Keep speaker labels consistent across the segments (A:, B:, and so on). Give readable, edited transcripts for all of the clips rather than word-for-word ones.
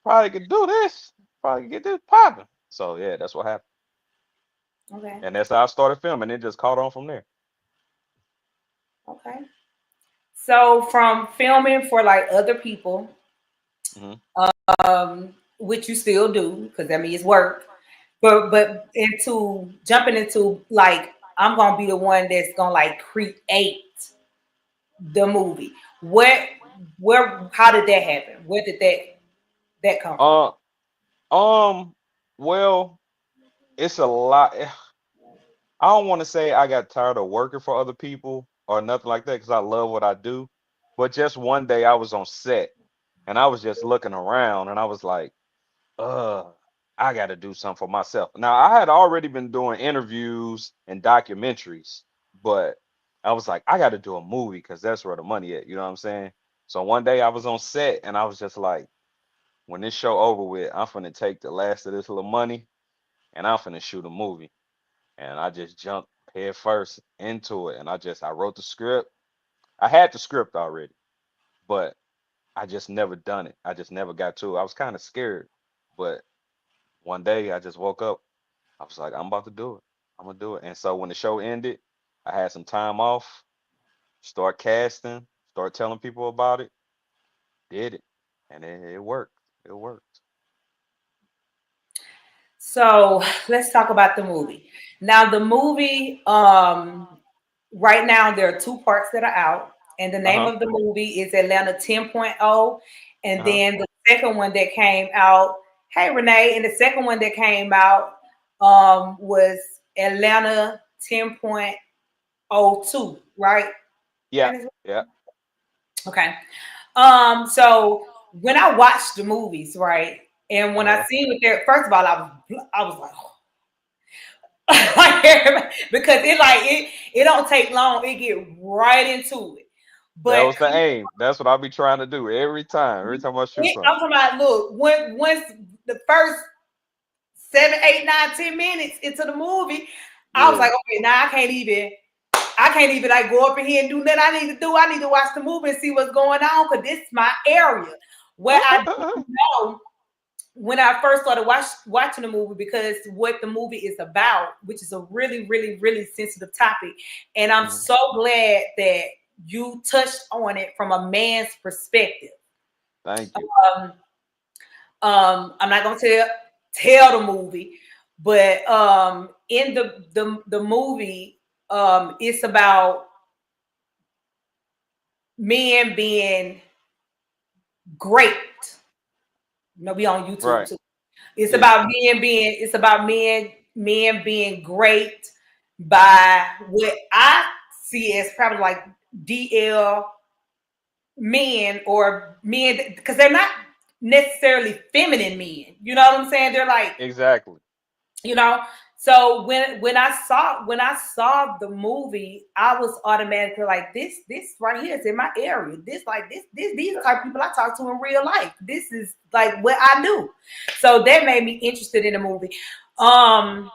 A: probably could do this. Probably could get this popping. So yeah, that's what happened.
B: Okay.
A: And that's how I started filming. It just caught on from there.
B: Okay. So from filming for like other people,
A: Hmm.
B: which you still do, because I mean it's work, but into jumping into like I'm gonna be the one that's gonna like create the movie. Where how did that happen? Where did that come from?
A: Uh, um, well, it's a lot. I don't want to say I got tired of working for other people or nothing like that because I love what I do. But just one day I was on set and I was just looking around and I was like, uh, I got to do something for myself. Now, I had already been doing interviews and documentaries, but I was like, I got to do a movie because that's where the money at. You know what I'm saying? So one day I was on set and I was just like, when this show over with, I'm finna take the last of this little money and I'm finna shoot a movie. And I just jumped head first into it. And I wrote the script. I had the script already, but I just never done it. I just never got to it. I was kind of scared, but one day I just woke up. I was like, I'm about to do it. I'm gonna do it. And so when the show ended, I had some time off, start casting, start telling people about it, did it, and it worked. It worked.
B: So let's talk about the movie. Now the movie, right now there are two parts that are out, and the
A: Uh
B: name
A: huh.
B: of the movie is Atlanta 10.0,
A: Uh
B: and
A: huh.
B: then the second one that came out, hey Renee, and the second one that came out was Atlanta 10.02, right?
A: Yeah.
B: That is
A: Yeah.
B: okay. So when I watched the movies, right, and
A: Uh
B: when I
A: huh.
B: seen it there, first of all, I was like, because it don't take long. It get right into it.
A: That
B: But
A: was the aim. That's what I be trying to do every time. Every time I shoot something.
B: I'm talking about look once the first 7, 8, 9, 10 minutes into the movie, I was
A: Yeah.
B: like, okay, now I can't even like go up in here and do nothing I need to do. I need to watch the movie and see what's going on because this is my area where I didn't know when I first started watching the movie because what the movie is about, which is a really, really, really sensitive topic. And I'm
A: Mhm.
B: so glad that you touched on it from a man's perspective.
A: Thank you.
B: Um, I'm not gonna tell the movie, but in the movie, it's about men being great. We on YouTube
A: Right.
B: too. It's
A: Yeah.
B: about men being great by what I see as probably like DL men or men because they're not necessarily feminine men. You know what I'm saying? They're like,
A: Exactly.
B: you know. So when I saw the movie, I was automatically like, this right here is in my area. This these are the type of people I talk to in real life. This is like what I do. So that made me interested in the movie. Um,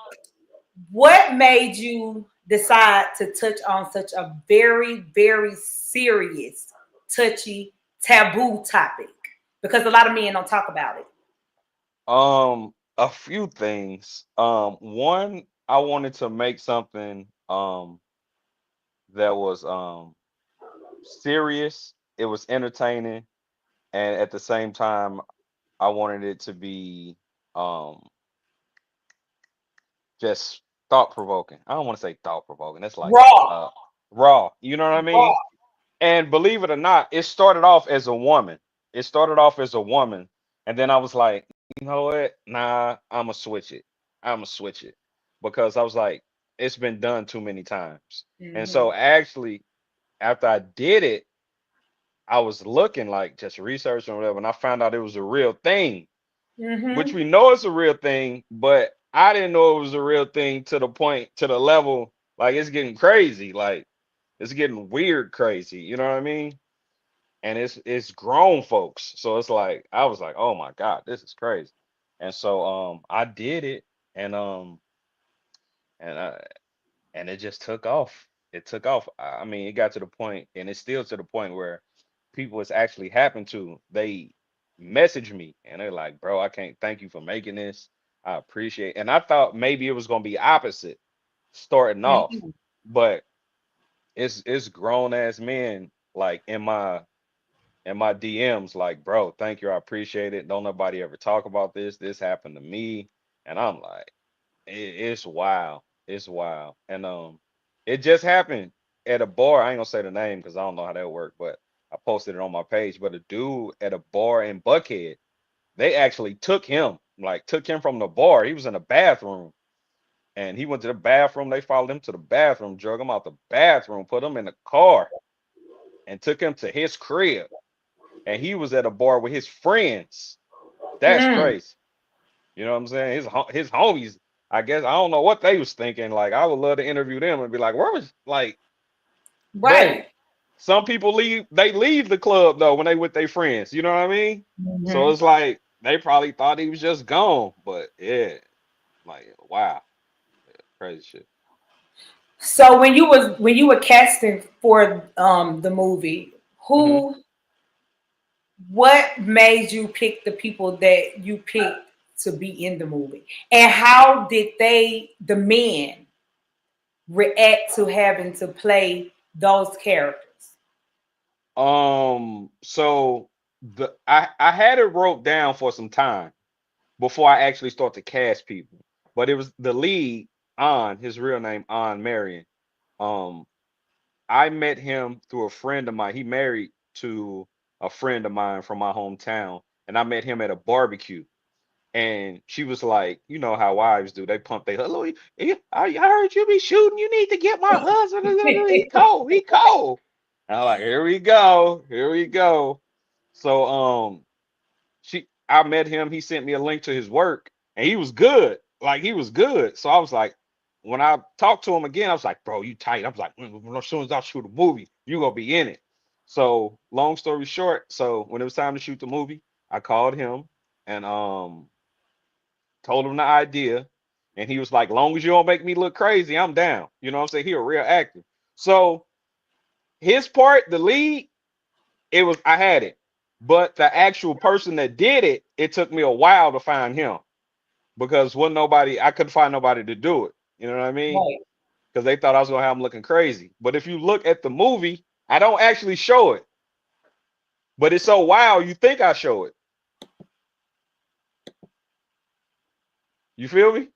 B: what made you decide to touch on such a very, very serious, touchy, taboo topic? Because a lot of men don't talk about it.
A: A few things. One, I wanted to make something that was serious. It was entertaining, and at the same time, I wanted it to be um just thought provoking. I don't want to say thought provoking. That's like
B: Raw,
A: raw. You know what I mean?
B: raw.
A: And believe it or not, it started off as a woman. It started off as a woman, and then I was like, you know what? Nah, I'ma switch it. I'ma switch it because I was like, it's been done too many times. And
B: Mm-hmm.
A: so actually, after I did it, I was looking like just researching or whatever, and I found out it was a real thing, which
B: Mm-hmm.
A: we know it's a real thing, but I didn't know it was a real thing to the point, to the level, like it's getting crazy, like it's getting weird crazy. You know what I mean? And it's grown folks. So it's like I was like, oh my God, this is crazy. And so I did it and and uh and it just took off. It took off. I mean, it got to the point and it's still to the point where people it's actually happened to, they message me and they're like, bro, I can't thank you for making this. I appreciate. And I thought maybe it was gonna be opposite starting off,
B: Mhm.
A: but it's grown ass men like in my DMs, like, bro, thank you, I appreciate it. Don't nobody ever talk about this. This happened to me. And I'm like, it's wild. It's wild. And it just happened at a bar. I ain't gonna say the name because I don't know how that worked, but I posted it on my page. But a dude at a bar in Buckhead, they actually took him from the bar. He was in the bathroom and he went to the bathroom. They followed him to the bathroom, drug him out the bathroom, put him in the car, and took him to his crib. And he was at a bar with his friends. That's
B: Mm.
A: crazy. You know what I'm saying? His homies. I guess I don't know what they was thinking. Like I would love to interview them and be like, where was like? But
B: Right.
A: some people leave. They leave the club though when they with their friends. You know what I mean? So
B: Hmm.
A: it's like they probably thought he was just gone. But yeah, like wow, crazy shit.
B: So when you were casting for the movie,
A: Hmm.
B: who what made you pick the people that you picked to be in the movie? And how did the men react to having to play those characters?
A: So I had it wrote down for some time before I actually start to cast people. But it was the lead, his real name, Marion. Um, I met him through a friend of mine. He married to a friend of mine from my hometown, and I met him at a barbecue. And she was like, you know how wives do, they pump their hello. I heard you be shooting. You need to get my husband. He cold. He cold. And I'm like, here we go. Here we go. So I met him. He sent me a link to his work, and he was good. Like he was good. So I was like, when I talked to him again, I was like, bro, you tight. I was like, as soon as I shoot a movie, you gonna be in it. So long story short, so when it was time to shoot the movie, I called him and told him the idea, and he was like, long as you don't make me look crazy, I'm down. You know what I'm saying? He a real actor. So his part, the lead, it was I had it. But the actual person that did it, it took me a while to find him because wasn't nobody I couldn't find nobody to do it. You know what I mean?
B: Right.
A: Because they thought I was gonna have him looking crazy. But if you look at the movie, I don't actually show it. But it's so wild, you think I show it. You feel me?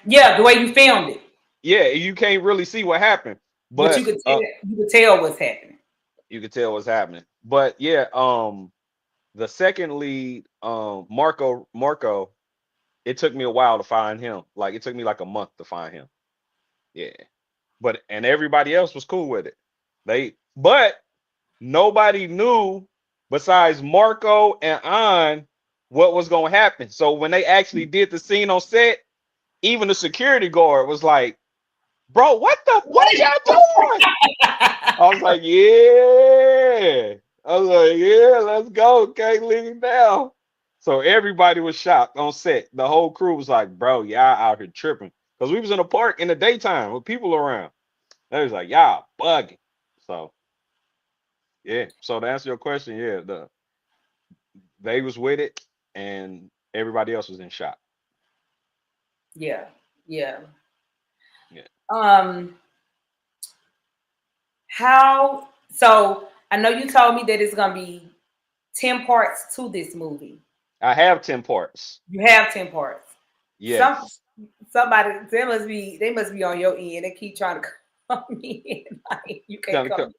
B: Yeah, the way you filmed it,
A: Yeah, you can't really see what happened,
B: but
A: but
B: you could tell what's happening.
A: you can tell what's happening. But yeah, the second lead, Marco, it took me a while to find him. Like it took me like a month to find him. Yeah. But and everybody else was cool with it. But nobody knew besides Marco and An what was gonna happen. So when they actually did the scene on set, even the security guard was like, bro, what are y'all doing? I was like, yeah. I was like, yeah, let's go. Can't leave him down. So everybody was shocked on set. The whole crew was like, bro, y'all out here tripping. Because we was in a park in the daytime with people around. They was like, y'all bugging. So yeah. So to answer your question, yeah, they was with it and everybody else was in shock.
B: Yeah, yeah.
A: Yeah.
B: Um, how? So I know you told me that it's gonna be 10 parts to this movie.
A: I have 10 parts.
B: You have 10 parts. Some
A: Yes.
B: somebody they must be on your end. They keep trying to come in. Like you can't
A: Come,
B: come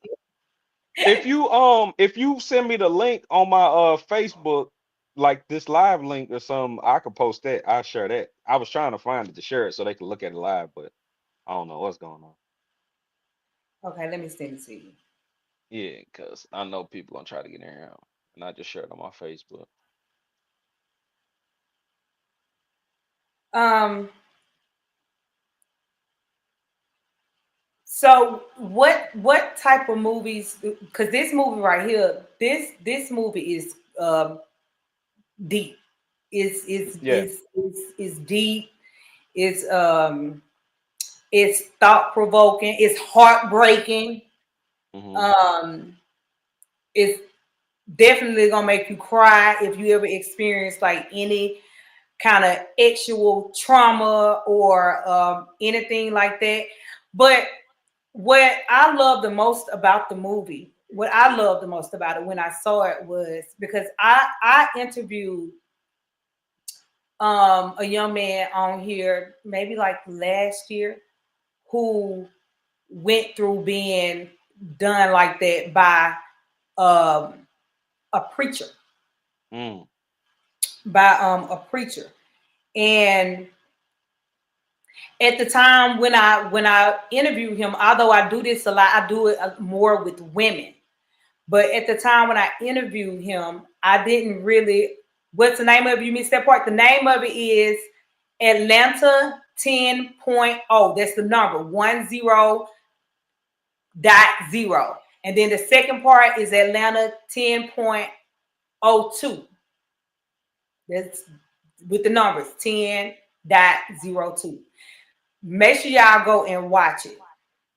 A: if you send me the link on my Facebook, like this live link or something, I could post that. I'll share that. I was trying to find it to share it so they can look at it live, but I don't know what's going on.
B: in. Okay, let me send it to you.
A: Yeah, because I know people gonna try to get in here and I just shared it on my Facebook.
B: Um, so what type of movies? Because this movie right here, this movie is deep. It's it's
A: Yeah.
B: it's it's, it's deep. It's it's thought provoking. It's heartbreaking.
A: Hmm.
B: Um, it's definitely gonna make you cry if you ever experience like any kind of actual trauma or anything like that. But what I love the most about the movie, what I love the most about it when I saw it was because I interviewed a young man on here maybe like last year who went through being done like that by um, a preacher,
A: Mm.
B: a preacher. And at the time when I interviewed him, although I do this a lot, I do it more with women. But at the time when I interviewed him, I didn't really. What's the name of it? You missed that part. The name of it is Atlanta 10.0. That's the number 10.0. And then the second part is Atlanta 10.02. That's with the numbers 10.02. Make sure y'all go and watch it.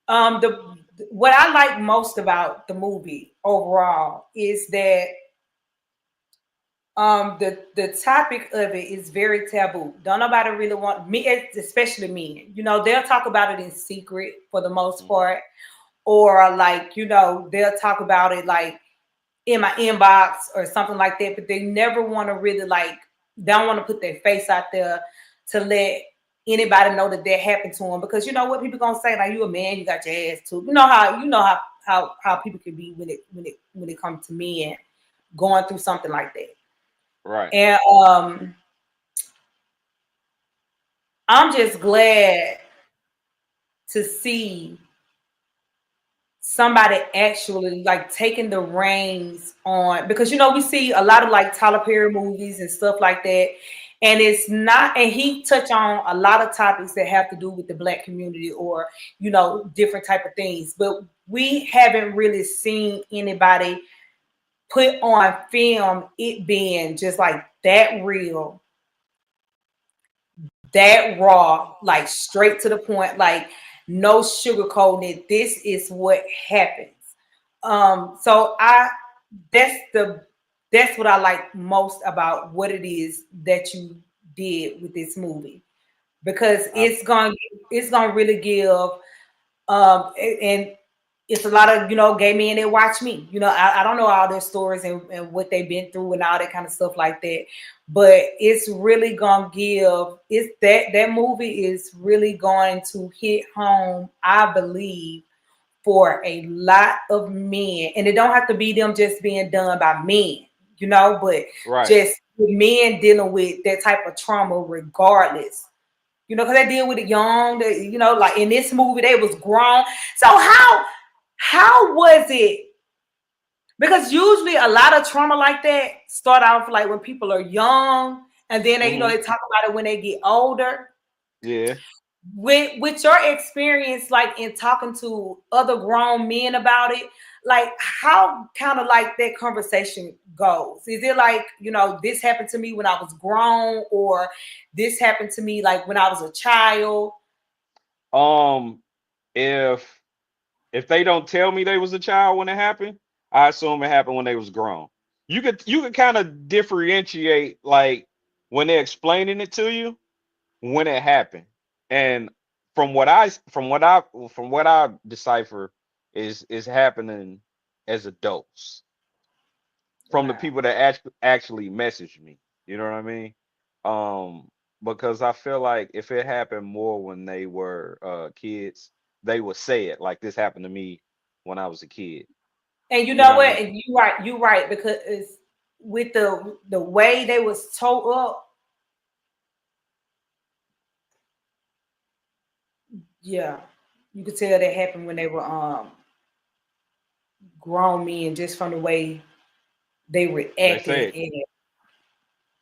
B: The what I like most about the movie overall is that the topic of it is very taboo. Don't nobody really want me, especially men. You know, they'll talk about it in secret for the most
A: Mm.
B: part, or like they'll talk about it like in my inbox or something like that. But they never want to really like don't want to put their face out there to let anybody know that happened to them because you know what people gonna say like you a man, you got your ass too. You know how people can be when it comes to men going through something like that.
A: Right.
B: And I'm just glad to see somebody actually like taking the reins on because we see a lot of like Tyler Perry movies and stuff like that. And it's not, and he touched on a lot of topics that have to do with the black community or, different type of things. But we haven't really seen anybody put on film it being just like that real, that raw, like straight to the point, like no sugarcoating it. This is what happens. So that's the that's what I like most about what it is that you did with this movie because
A: I,
B: it's gonna really give and it's a lot of gay men that watch me. I don't know all their stories and what they've been through and all that kind of stuff like that, but it's really gonna give it's that movie is really going to hit home, I believe, for a lot of men. And it don't have to be them just being done by men, but
A: right.
B: just men dealing with that type of trauma regardless. Because they deal with it young. Like in this movie, they was grown. So how was it? Because usually a lot of trauma like that start off like when people are young, and then they
A: Hmm.
B: they talk about it when they get older.
A: Yeah.
B: With your experience, like in talking to other grown men about it, like how kind of like that conversation goes? Is it like this happened to me when I was grown, or this happened to me like when I was a child?
A: Um, if they don't tell me they was a child when it happened, I assume it happened when they was grown. You could kind of differentiate like when they're explaining it to you when it happened. And from what I decipher is happening as adults from the
B: Wow.
A: people that actually messaged me. You know what I mean? Um, because I feel like if it happened more when they were kids, they would say it like this happened to me when I was a kid.
B: And you
A: You know
B: know
A: what I
B: what?
A: mean?
B: And you right because it's, with the way they was told up, yeah, you could tell that happened when they were grown men just from the way they
A: They
B: reacted.
A: say it.
B: And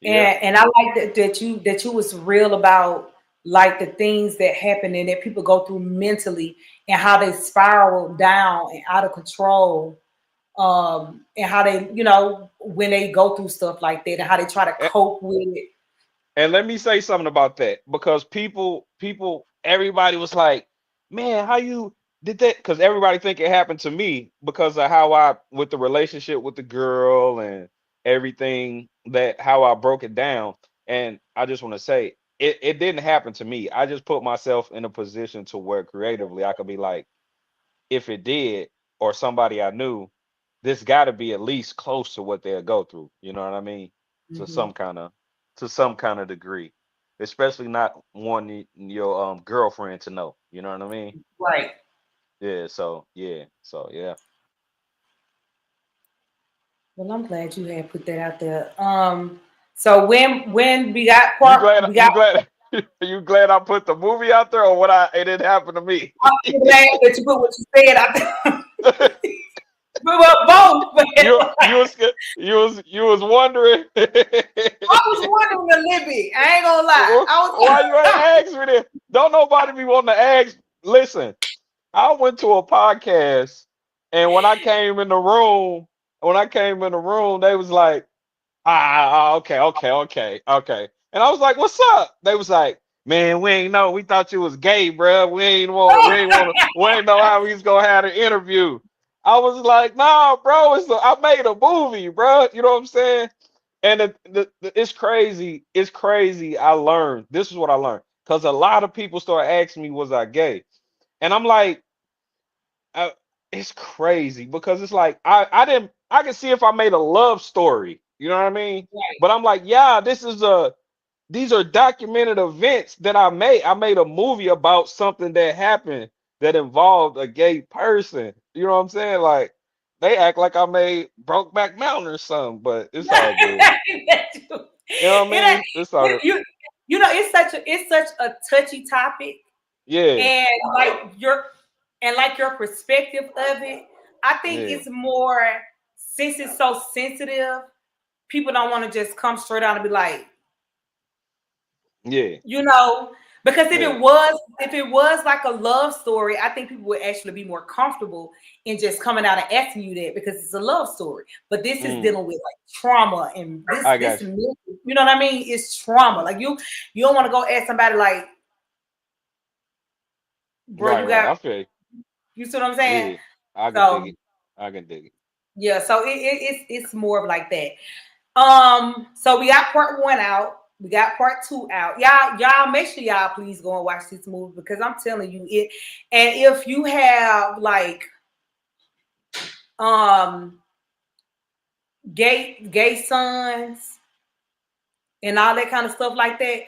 A: Yeah.
B: I like that you was real about like the things that happen and that people go through mentally and how they spiral down and out of control. And how they, when they go through stuff like that and how they try to
A: A-
B: cope with it.
A: And let me say something about that because everybody was like, "Man, how you?" did that because everybody think it happened to me because of how I with the relationship with the girl and everything that how I broke it down. And I just want to say it didn't happen to me. I just put myself in a position to where creatively I could be like, if it did, or somebody I knew, this got to be at least close to what they'll go through. You know what I mean? To
B: Mm-hmm.
A: some kind of to some kind of degree, especially not wanting your girlfriend to know. You know what I mean?
B: Right.
A: Yeah. So yeah. So yeah.
B: Well, I'm glad you had put that out there. So when we got
A: You
B: part,
A: glad?
B: we got.
A: You glad? You glad I put the movie out there, or what? It didn't happen to me.
B: I'm glad that you put what you said out there. Well, both, but
A: You was you was wondering.
B: I was wondering a little bit. I ain't gonna lie. I was.
A: Why you ain't ask me this? Don't nobody be wanting to ask. Listen, I went to a podcast, and when I came in the room, they was like, okay, okay, okay, okay. And I was like, what's up? They was like, man, we ain't know. We thought you was gay, bro. We ain't know how we was gonna have an interview. I was like, nah, bro. I made a movie, bro. You know what I'm saying? And it's crazy. It's crazy. I learned. This is what I learned. Because a lot of people start asking me, was I gay? And I'm like, uh, it's crazy because it's like I can see if I made a love story, you know what I mean?
B: Right.
A: But I'm like, yeah, these are documented events that I made. I made a movie about something that happened that involved a gay person. You know what I'm saying? Like they act like I made Brokeback Mountain or something, but it's all good.
B: it,
A: You know what I
B: ain't-
A: mean? It's all good.
B: you know, it's such a touchy topic,
A: Yeah,
B: and like your perspective of it. I think
A: yeah,
B: it's more since it's so sensitive. People don't want to just come straight out and be like,
A: yeah,
B: you know, because
A: yeah.
B: if it was like a love story, I think people would actually be more comfortable in just coming out and asking you that because it's a love story. But this is
A: Mm,
B: dealing with like trauma and
A: I
B: this
A: got
B: you know what I mean? It's trauma.
A: you.
B: Like you don't want to go ask somebody like, bro,
A: Right,
B: you
A: right.
B: got
A: I feel you.
B: you see what I'm saying?
A: Yeah, I can dig
B: So
A: it. I can dig it.
B: yeah, so it's more of like that. So we got part one out. We got part two out. Y'all make sure y'all please go and watch this movie because I'm telling you it. And if you have like um gay sons and all that kind of stuff like that,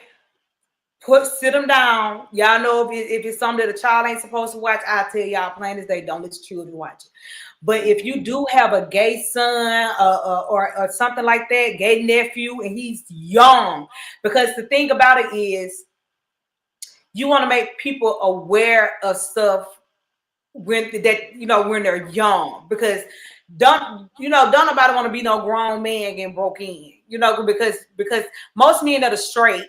B: sit them down. Y'all know if it's something that a child ain't supposed to watch, I tell y'all plain as day, don't let your children watch it. But if you do have a gay son or something like that, gay nephew, and he's young, because the thing about it is you want to make people aware of stuff when they're young, because don't nobody want to be no grown man getting broke in, because most men that are straight,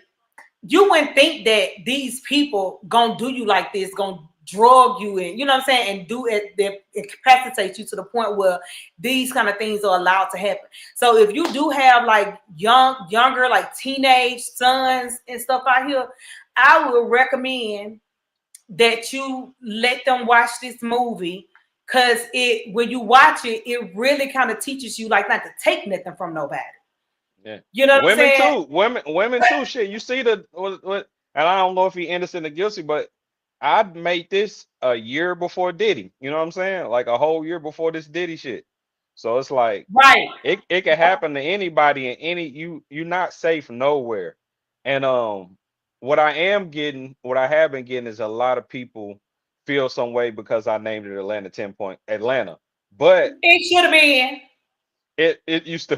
B: you wouldn't think that these people gonna do you like this, gonna drug you in, you know what I'm saying, and do it, they incapacitate you to the point where these kind of things are allowed to happen. So if you do have like younger, like teenage sons and stuff out here, I would recommend that you let them watch this movie, because when you watch it, it really kind of teaches you like not to take nothing from nobody.
A: Yeah.
B: You know what I'm
A: Women
B: saying?
A: too. Women too. Shit. You see what and I don't know if he innocent or guilty, but I made this a year before Diddy. You know what I'm saying? Like a whole year before this Diddy shit. So it's like
B: Right.
A: it can happen to anybody and you're not safe nowhere. And what I have been getting is a lot of people feel some way because I named it Atlanta 10 point Atlanta. But
B: It should have been.
A: it used to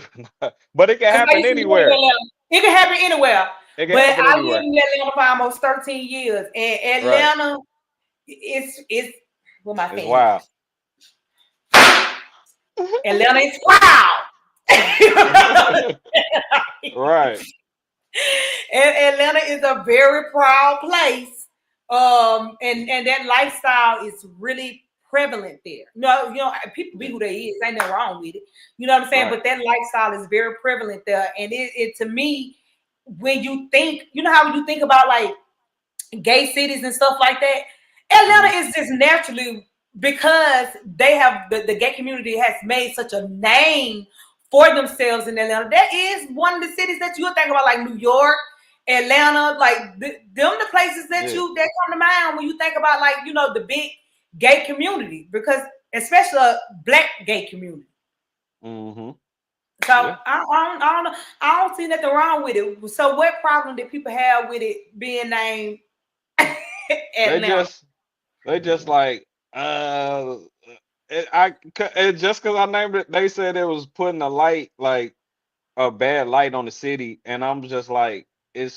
A: but it can
B: Because I
A: happen
B: used to live in
A: anywhere.
B: Atlanta. It can happen anywhere.
A: It can
B: But
A: happen
B: I lived
A: anywhere.
B: in Atlanta for almost 13 years. And
A: Right.
B: Atlanta is with my
A: It's
B: family.
A: wild.
B: Atlanta is proud.
A: Right.
B: And Atlanta is a very proud place. And that lifestyle is really prevalent there. People be
A: Yeah.
B: who they is. Ain't nothing wrong with it. You know what I'm saying?
A: Right.
B: But that lifestyle is very prevalent there. And it to me, when you think, how you think about like gay cities and stuff like that,
A: Hmm.
B: Atlanta is just naturally. because they have the gay community has made such a name for themselves in Atlanta. That is one of the cities that you would think about, like New York, Atlanta, like them the places that
A: Yeah.
B: that come to mind when you think about, like, the big gay community, because especially a black gay community.
A: Mm-hmm.
B: So
A: Yeah.
B: I don't know. I don't see nothing wrong with it. So what problem did people have with it being named
A: They
B: Atlanta?
A: just they just like it just because I named it, they said it was putting a light, like a bad light on the city, and I'm just like, it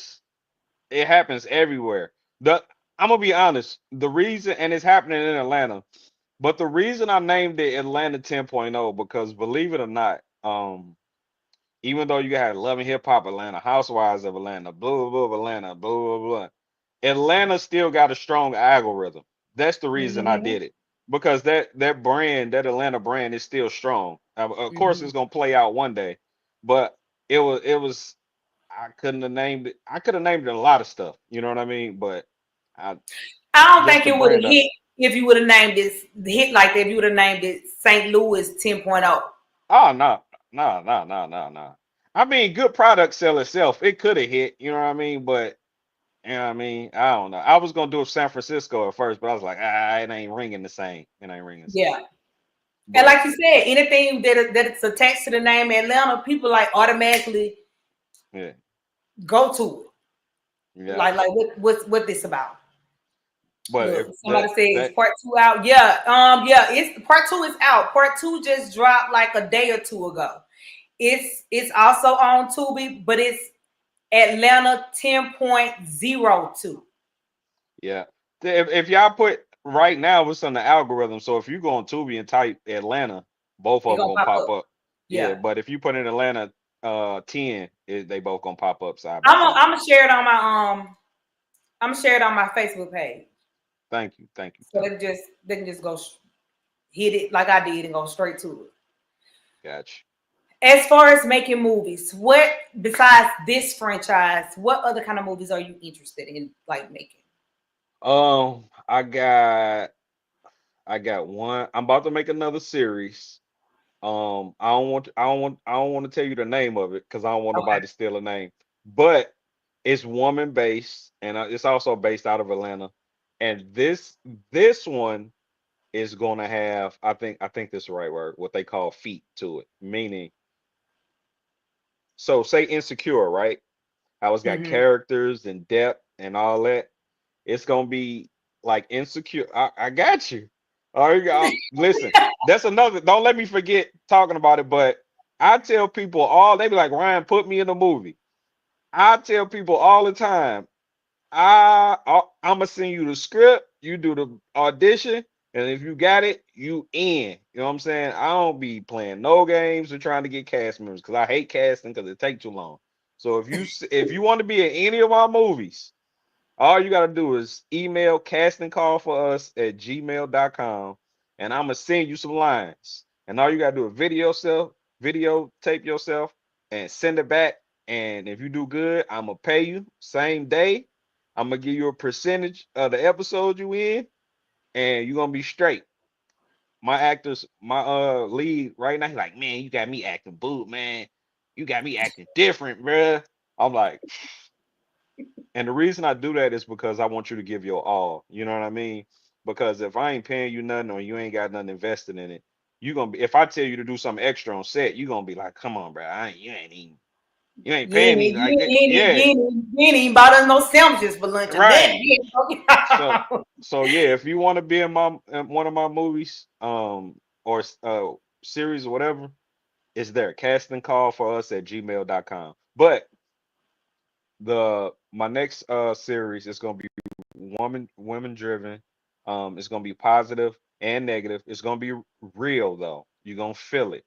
A: happens everywhere. The I'm gonna be honest, the reason, and it's happening in Atlanta, but the reason I named it Atlanta 10.0, because believe it or not, even though you had Love and Hip Hop Atlanta, Housewives of Atlanta, blah blah blah of Atlanta, blah blah blah, Atlanta still got a strong algorithm. That's the reason I
B: Mm-hmm.
A: did it, because that brand, that Atlanta brand, is still strong. Of course,
B: Mm-hmm.
A: it's gonna play out one day, but it was I couldn't have named it. I could have named it a lot of stuff. You know what I mean? But I
B: I don't
A: just
B: think
A: the
B: it would have
A: brand of it.
B: hit if you would have named it hit like that. If you would have named it St. Louis 10.0.
A: Oh no, no, no, no, no, no. I mean, good product sell itself. It could have hit. You know what I mean? But you know what I mean? I don't know. I was gonna do San Francisco at first, but I was like, it ain't ringing the same. It ain't ringing the same.
B: Yeah. And
A: But
B: like you said, anything that it's attached to the name Atlanta, people like automatically
A: yeah,
B: go to it.
A: yeah.
B: Like what this about?
A: But if
B: Look, somebody
A: that
B: said it's
A: that
B: part two out. Yeah, it's part two is out. Part two just dropped like a day or two ago. It's also on Tubi, but it's Atlanta 10.02.
A: yeah, if y'all put right now, it's on the algorithm. So if you go on Tubi and type Atlanta, both
B: It
A: of them
B: gonna
A: gonna
B: pop
A: pop
B: up.
A: up. Yeah,
B: Yeah.
A: but if you put in Atlanta 10, they both gonna pop up side by side.
B: I'm gonna share it on my I'm gonna share it on my Facebook page.
A: Thank you, thank you,
B: So
A: thank
B: they can just go hit it like I did and go straight to it.
A: you. Gotcha.
B: As far as making movies, what besides this franchise, what other kind of movies are you interested in, like, making?
A: I got one. I'm about to make another series. I don't want to tell you the name of it because I don't want
B: Okay.
A: nobody to steal a name. But it's woman based, and it's also based out of Atlanta. And this one is gonna have, I think this is the right word, what they call feet to it. Meaning, so say Insecure, right? How it's got
B: Mm-hmm.
A: characters and depth and all that. It's gonna be like Insecure. I got you. All right, listen. That's another. Don't let me forget talking about it. But I tell people they be like, Ryan, put me in a movie. I tell people all the time, I'm gonna send you the script. You do the audition, and if you got it, you in. You know what I'm saying? I don't be playing no games or trying to get cast members because I hate casting because it take too long. So if you want to be in any of our movies, all you got to do is email casting call for us at gmail.com, and I'm gonna send you some lines. And all you got to do is videotape yourself and send it back. And if you do good, I'm gonna pay you same day. I'm gonna give you a percentage of the episode you in, and you're gonna be straight. My lead right now, he's like, man, you got me acting boo, man. You got me acting different, bruh. I'm like, and the reason I do that is because I want you to give your all. You know what I mean? Because if I ain't paying you nothing or you ain't got nothing invested in it, you gonna be. If I tell you to do something extra on set, you gonna be like, "Come on, bro, you ain't paying me like that." Yeah,
B: You ain't even bought us no sandwiches for lunch or
A: right.
B: nothing.
A: So, so yeah, if you want to be in one of my movies, or series or whatever, it's there. Casting call for us at gmail.com. But my next series is gonna be women driven. It's gonna be positive and negative. It's gonna be real though. You're gonna feel it.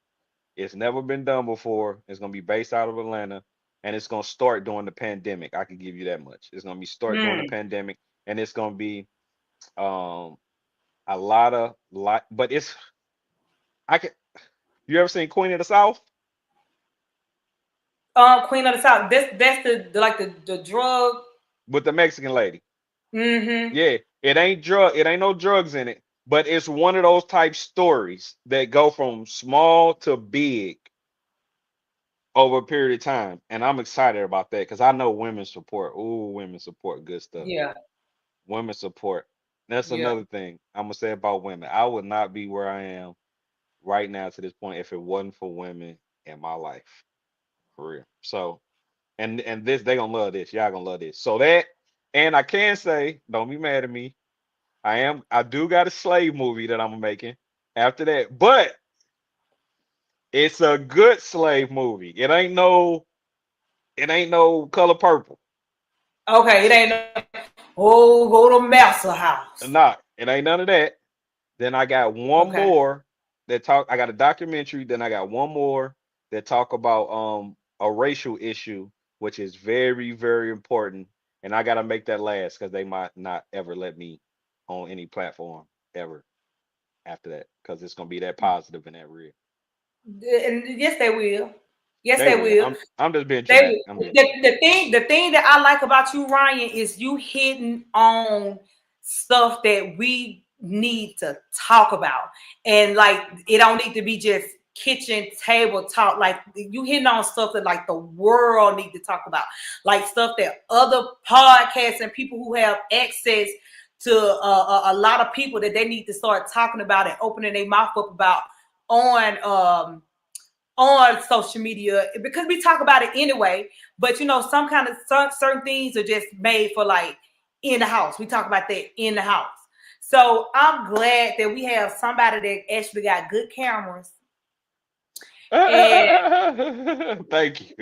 A: It's never been done before. It's gonna be based out of Atlanta, and it's gonna start during the pandemic. I can give you that much. It's gonna be start during the
B: Mm.
A: pandemic, and it's gonna be um a lot, but it's I can. You ever seen Queen of the South
B: Queen of the South. That's the like the drug.
A: with the Mexican lady?
B: Mm-hmm.
A: Yeah, it ain't no drugs in it. but it's one of those type stories that go from small to big over a period of time. And I'm excited about that because I know women support. Ooh, women support good stuff.
B: Yeah,
A: Women support. That's
B: yeah.
A: another thing I'm gonna say about women. I would not be where I am right now to this point if it wasn't for women in my life. For real. So and this they gonna love this. Y'all gonna love this. So that and I can say, don't be mad at me. I do got a slave movie that I'm making after that. But it's a good slave movie. It ain't no color purple.
B: Okay, it ain't no, oh, go to Master House.
A: Nah, it ain't none of that. Then I got one
B: Okay.
A: more that talk. I got a documentary. Then I got one more that talk about a racial issue, which is very very important. And I gotta make that last because they might not ever let me on any platform ever after that because it's gonna be that positive and that real.
B: And yes, they will. Yes,
A: They
B: they
A: will.
B: will.
A: I'm just being
B: They
A: dramatic. I'm being dramatic.
B: the thing that I like about you, Ryan, is you hitting on stuff that we need to talk about, and like it don't need to be just kitchen table talk. Like you hitting on stuff that like the world need to talk about, like stuff that other podcasts and people who have access to a lot of people that they need to start talking about and opening their mouth up about on social media because we talk about it anyway. But you know, some kind of certain things are just made for like in the house. We talk about that in the house. So I'm glad that we have somebody that actually got good cameras. And
A: Thank you.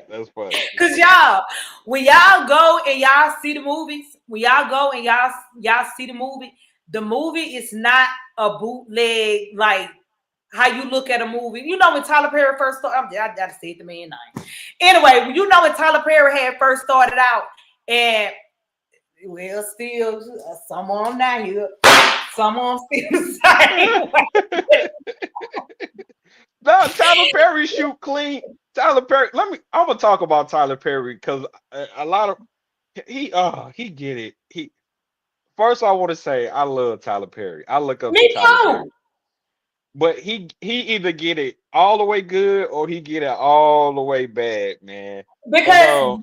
A: That's funny.
B: cause y'all, when y'all go and y'all see the movies, when y'all go and y'all see the movie is not a bootleg like how you look at a movie. You know when Tyler Perry first started, I gotta say the man name. Anyway, you know when Tyler Perry had first started out, and well, still some on now here, some on still the same way.
A: No, Tyler Perry shoot clean. Tyler Perry. I'm gonna talk about Tyler Perry because a lot of he get it. He first I want to say I love Tyler Perry. I look up to
B: Me
A: Tyler
B: too.
A: Perry, but he either get it all the way good or he get it all the way bad, man. And
B: Because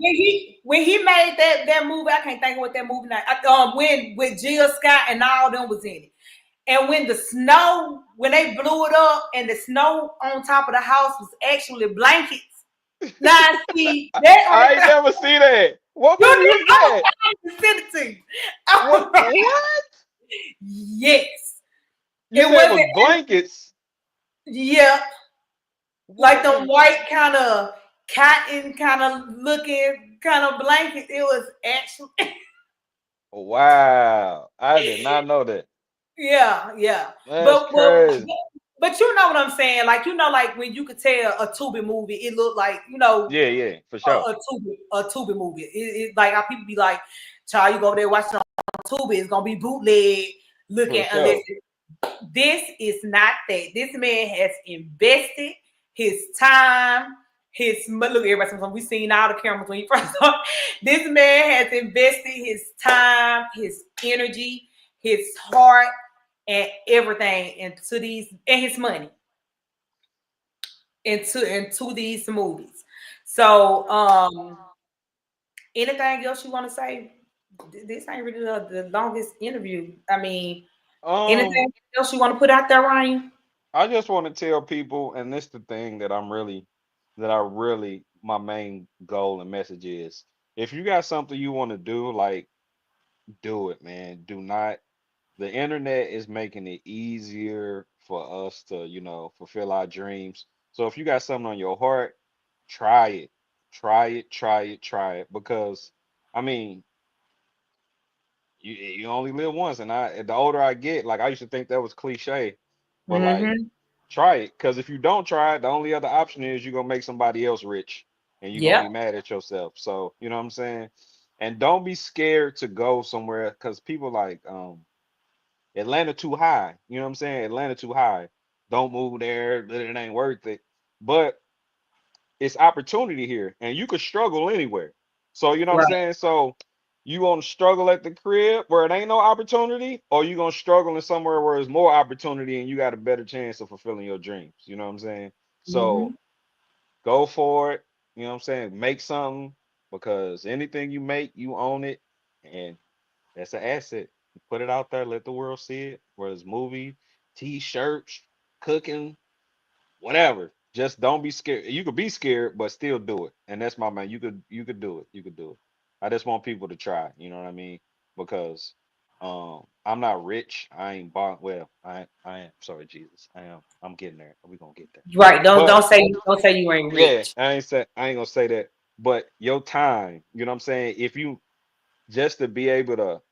B: when he made that movie, I can't think of what that movie name. When with Jill Scott and all them was in it, and when the snow when they blew it up and the snow on top of the house was actually blankets. Now see that
A: I
B: right
A: ain't
B: there,
A: never see that. What
B: you
A: movie
B: need.
A: was
B: I was
A: that?
B: trying to send it to you.
A: What what?
B: Yes,
A: You
B: it
A: said it was
B: wasn't.
A: blankets.
B: Yeah, like
A: What
B: the
A: in
B: white kind of cotton kind of looking kind of blanket. It was actually.
A: wow. I did not know that.
B: Yeah, yeah.
A: That's
B: But but
A: crazy.
B: but you know what I'm saying? Like you know, like when you could tell a Tubi movie, it looked like you know
A: Yeah, yeah, for sure.
B: a Tubi movie. It like how people be like, "Child, you go over there watching on Tubi, it's gonna be bootleg
A: For
B: looking unless
A: sure.
B: this is not that. This man has invested his time, his look. Everybody, we seen all the cameras when he first started. This man has invested his time, his energy, his heart, and everything into these and his money into these movies. So, anything else you want to say? This ain't really the longest interview. I mean,
A: Um,
B: anything else you want to put out there, Ryan?
A: I just want to tell people, and this the thing that I really my main goal and message is if you got something you want to do, like do it, man. Do not the internet is making it easier for us to, fulfill our dreams. So if you got something on your heart, try it. Try it, try it, try it. Because I mean, you only live once, and the older I get, like I used to think that was cliche, but like
B: Mm-hmm.
A: try it. Because if you don't try it, the only other option is you're gonna make somebody else rich, and you're gonna
B: Yep.
A: be mad at yourself. So you know what I'm saying. And don't be scared to go somewhere because people like Atlanta too high. You know what I'm saying? Atlanta too high. Don't move there. It ain't worth it. But it's opportunity here, and you could struggle anywhere. So you know what I'm
B: Right.
A: saying. So You gonna struggle at the crib where it ain't no opportunity, or you gonna struggle in somewhere where there's more opportunity and you got a better chance of fulfilling your dreams. You know what I'm saying?
B: Mm-hmm.
A: So go for it. You know what I'm saying? Make something, because anything you make, you own it, and that's an asset. Put it out there, let the world see it. Whether it's movie, t-shirts, cooking, whatever. Just don't be scared. You could be scared, but still do it. And that's my man. You could do it. You could do it. I just want people to try. You know what I mean? Because I'm not rich. I ain't bought. Well, I am. Sorry, Jesus. I am. I'm getting there. We gonna get there.
B: Right. Don't
A: But
B: say you ain't
A: yeah,
B: rich.
A: I ain't gonna say that. But your time. You know what I'm saying? If you just to be able to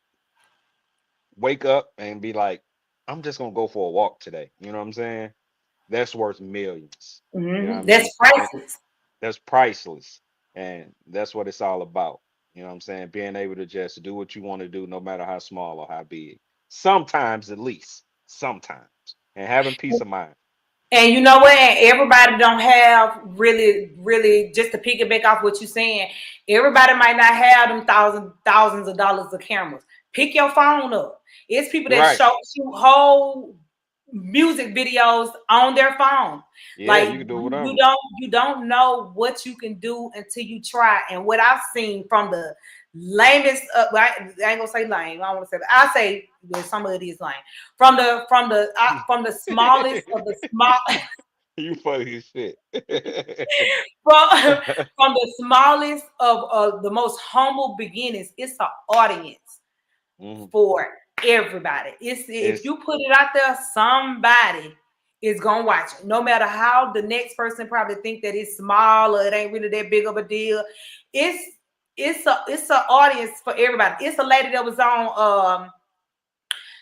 A: wake up and be like, I'm just gonna go for a walk today. You know what I'm saying? That's worth millions. You know what I
B: Mm-hmm.
A: mean?
B: That's priceless.
A: That's priceless. And that's what it's all about. You know what I'm saying? Being able to just do what you want to do, no matter how small or how big. Sometimes, at least. Sometimes. And having peace of mind.
B: And you know what? Everybody don't have really just to piggyback off what you're saying. Everybody might not have them thousands of dollars of cameras. Pick your phone up. It's people that
A: Right.
B: shoot whole music videos on their phone.
A: Yeah,
B: Like
A: you can do
B: you
A: whatever.
B: don't know what you can do until you try. And what I've seen from the lamest, I ain't gonna say lame. I don't want to say, but I say well, some of it is lame. From the smallest of the small,
A: You funny as shit.
B: from from the smallest of the most humble beginnings, it's an audience
A: Mhm.
B: for everybody. It's if
A: It's
B: you put it out there, somebody is gonna watch it. No matter how the next person probably think that it's small or it ain't really that big of a deal. It's it's an audience for everybody. It's a lady that was on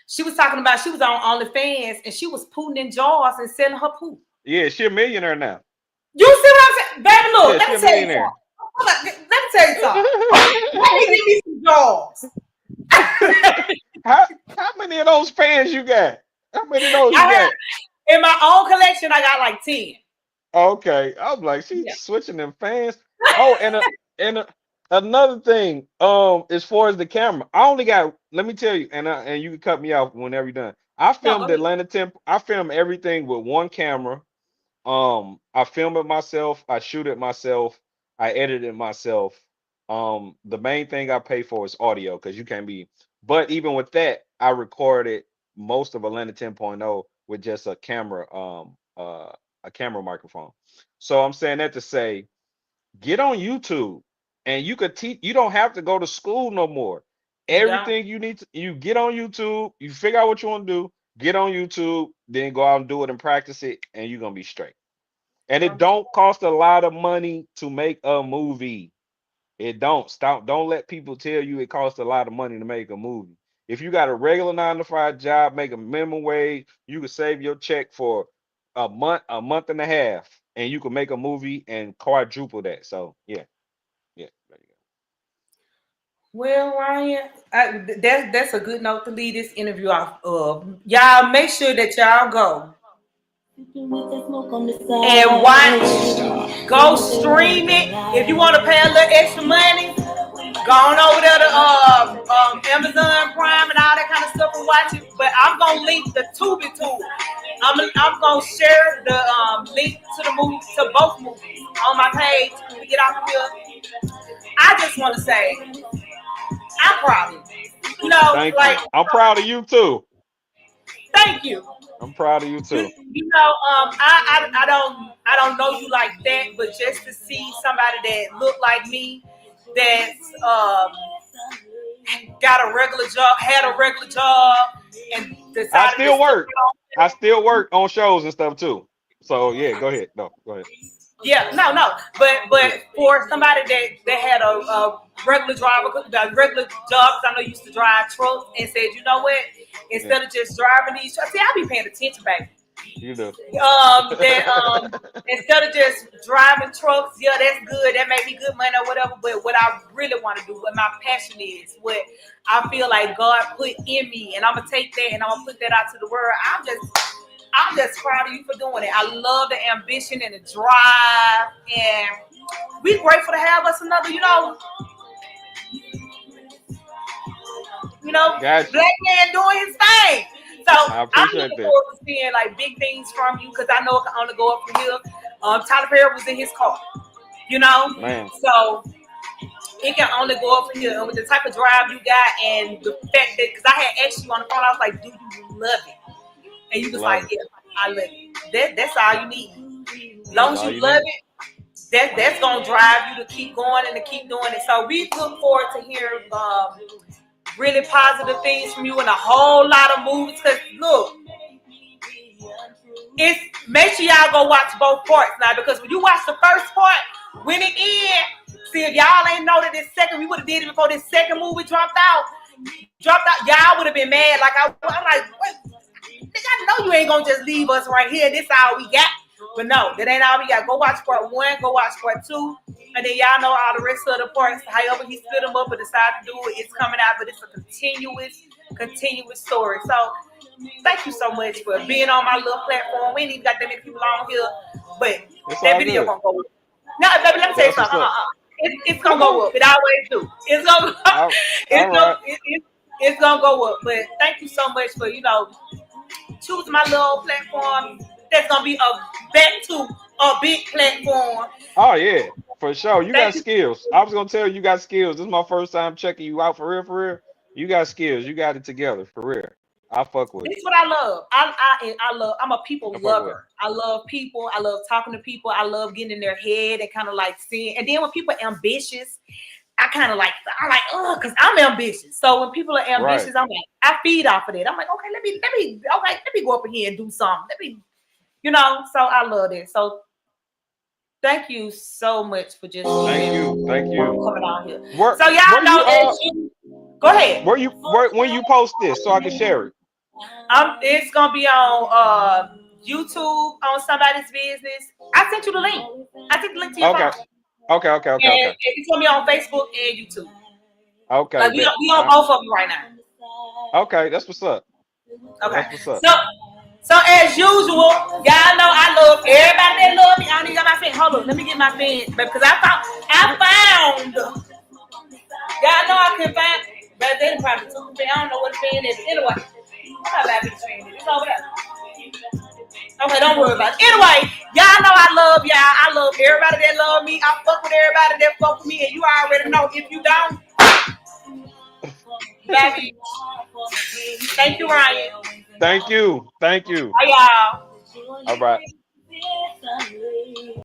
B: she was talking about she was on OnlyFans and she was pooting in jars and selling her poop.
A: yeah, she a millionaire now.
B: You see what I'm saying? Baby, look,
A: Yeah,
B: let
A: she
B: me
A: a
B: tell you
A: millionaire.
B: something. Hold on, let me tell you something. Let me give me some jars.
A: how how many of those fans you got? How many of those you
B: I have
A: got?
B: in my own collection, I got like 10.
A: Okay, I'm like, she's
B: Yeah.
A: switching them fans. Oh, and another thing, as far as the camera, I only got. Let me tell you, and you can cut me off whenever you're done. I
B: No, go
A: filmed
B: ahead.
A: Atlanta Temp. I filmed everything with one camera. I film it myself. I shoot it myself. I edit it myself. The main thing I pay for is audio because you can't be. But even with that, I recorded most of Atlanta 10.0 with just a camera microphone. So I'm saying that to say, get on YouTube and you could teach. You don't have to go to school no more.
B: You don't.
A: Everything you need to, you get on YouTube. You figure out what you want to do. Get on YouTube, then go out and do it and practice it, and you're gonna be straight. And it
B: I'm
A: don't cost a lot of money to make a movie. It don't. Stop. Don't let people tell you it costs a lot of money to make a movie. If you got a regular 9 to 5 job, make a minimum wage, you can save your check for a month and a half, and you can make a movie and quadruple that. So yeah, yeah, there you
B: Well, Ryan, that's a good note to lead this interview off of. Y'all make sure that y'all go and watch, go stream it. If you want to pay a little extra money, go on over there to Amazon Prime and all that kind of stuff and watch it. But I'm gonna link the Tubi to it. I'm gonna share the link to the movie to both movies on my page when we get off of here. I just want to say I'm proud of you. You
A: go.
B: know,
A: Thank
B: like
A: you. I'm proud of you too.
B: thank you.
A: I'm proud of you
B: You,
A: too.
B: you know, I don't know you like that, but just to see somebody that look like me, that's got a regular job, had a regular job, and
A: I
B: decided to
A: still
B: step
A: work. I
B: out.
A: still work on shows and stuff too. So yeah, go ahead. No, go ahead.
B: Yeah, no,
A: Yeah,
B: but for somebody that had a regular driver, a regular job, because I know you used to drive trucks, and said, you know what,
A: yeah,
B: instead of just driving these trucks, see, I be paying attention, baby.
A: you do.
B: That instead of just driving trucks, yeah, that's good. That may be good money or whatever. But what I really want to do, what my passion is, what I feel like God put in me, and I'm gonna take that and I'm gonna put that out to the world. I'm just proud of you for doing it. I love the ambition and the drive, and we grateful to have us another, You know,
A: Got you.
B: black man doing his thing. So
A: I
B: I'm
A: appreciate
B: looking
A: that.
B: forward to seeing like big things from you because I know it can only go up from here. Tyler Perry was in his car, you know,
A: Man,
B: so it can only go up from here. And with the type of drive you got and the fact that, because I had asked you on the phone, I was like, do you love it? And you was like,
A: love it.
B: yeah, I love it. That's all you need. As long
A: That's
B: as
A: all
B: you
A: you
B: love
A: need.
B: it, that's gonna drive you to keep going and to keep doing it. So we look forward to hearing really positive things from you and a whole lot of movies. Cause look, it's make sure y'all go watch both parts now because when you watch the first part, when it ends, see if y'all ain't know that this second we would have did it before this second movie dropped out, y'all would have been mad. Like I'm like, wait, nigga, I know you ain't gonna just leave us right here. This all we got. But no, that ain't all we got. Go watch part one, go watch part two, and then y'all know all the rest of the parts. However he split them up and decided to do it, it's coming out, but it's a continuous story. So thank you so much for being on my little platform. We ain't even got that many people on here, but
A: It's
B: that
A: all
B: video
A: good.
B: gonna go up. No, baby, let me tell you
A: That's what's
B: something.
A: up.
B: It's gonna go up. It always do. It's gonna
A: All, all
B: it's gonna
A: right.
B: it's gonna go up. But thank you so much for choosing my little platform. That's gonna be back to a big platform.
A: Oh yeah, for sure. You got
B: Thank you.
A: skills. I was gonna tell you, you got skills. This is my first time checking you out for real, for real. You got skills. You got it together for real. I fuck with
B: This
A: it.
B: is what I love. I love. I'm a people
A: I fuck with it.
B: lover. I love people. I love talking to people. I love getting in their head and kind of like seeing. And then when people are ambitious, I like, oh, because I'm ambitious. So when people are
A: Right.
B: ambitious, I'm like, I feed off of it. I'm like, okay, let me go up in here and do something. So I love it. So thank you so much for just
A: Thank you.
B: even
A: Thank you.
B: coming out here.
A: Where
B: So y'all
A: where you
B: know that go ahead.
A: where when you post this so I can share it?
B: It's gonna be on YouTube on somebody's business. I sent you the link. I sent the link to your phone.
A: Okay. Okay. Okay. Okay.
B: And
A: Okay.
B: it's gonna be on Facebook and YouTube.
A: Okay.
B: Like we
A: Bet.
B: on, we on both of them right now.
A: Okay. That's what's up.
B: Okay.
A: That's what's up.
B: So as usual, y'all know I love everybody that love me. I don't even got my fan. Hold on, let me get my fan, because I found. Y'all know I couldn't find. But they probably took the fan. I don't know what the fan is. Anyway, I'm not bad fan. It's over there. Okay, don't worry about it. Anyway, y'all know I love y'all. I love everybody that love me. I fuck with everybody that fuck with me, and you already know. If you don't, baby, thank you, Ryan.
A: Thank you. Thank you.
B: Bye, y'all.
A: All right.